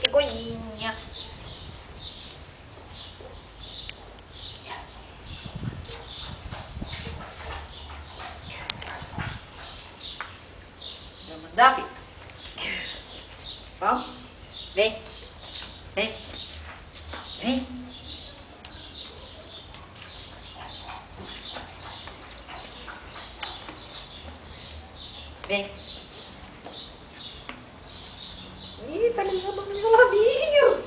Cegonhinha. Vamos andar, Vitor? Vamos? Vem. Vem. Vem. Vem. Ih, tá levando o meu labinho.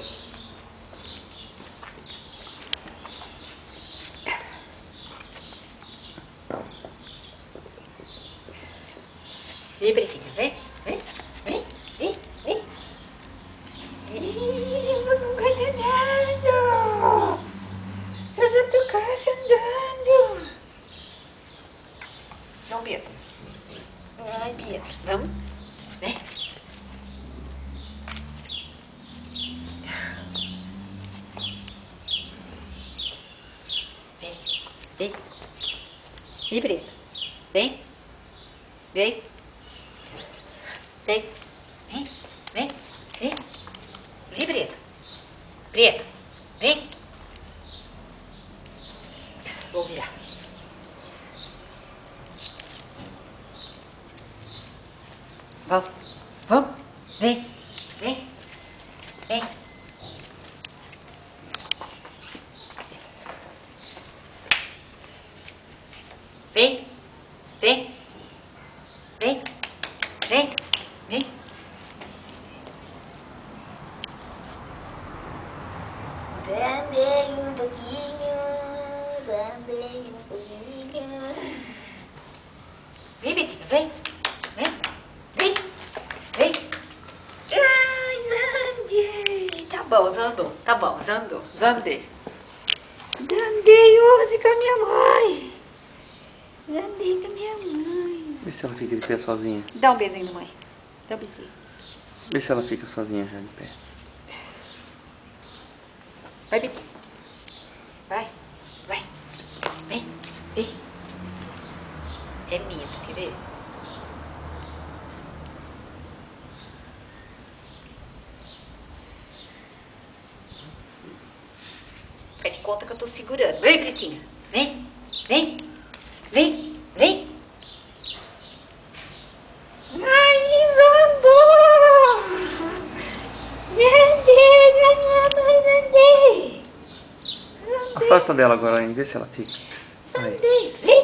Vem, Pretinha, vem. Vem. Vem. Vem. Vem. Ih, eu não gosto andando. Eu só tô quase andando. Não, Beto. Ai, Bia, vamos? Vem. Vem. Vem. Vem, Preta. Vem. Vem. Vem. Vem. Vem. Vem. Vem, Preta. Preta. Vem. Vou virar. Vamos, vamos, vem, vem, vem. Vem, vem, vem, vem, vem. Andei um pouquinho, andei um pouquinho. Vem, Betinha, vem, vem. Vem. Ai, Zandei. Tá bom, Zandou. Tá bom, Zandou. Zandei. Zandei hoje com a minha mãe. Zandei com a minha mãe. Vê se ela fica de pé sozinha. Dá um beijinho, mãe. Dá um beijinho. Vê se ela fica sozinha já de pé. Vai, Betinho. Vai. Vai. Vem. Vem. É minha, tu quer ver? Faz de conta que eu tô segurando. Vem, Pretinha. Vem. Vem. Vem. Vem. Ai, Lisandro! Zandei, minha mãe, Zandei. Afasta dela agora, hein? Vê se ela fica. Aí. Zandei. Vem.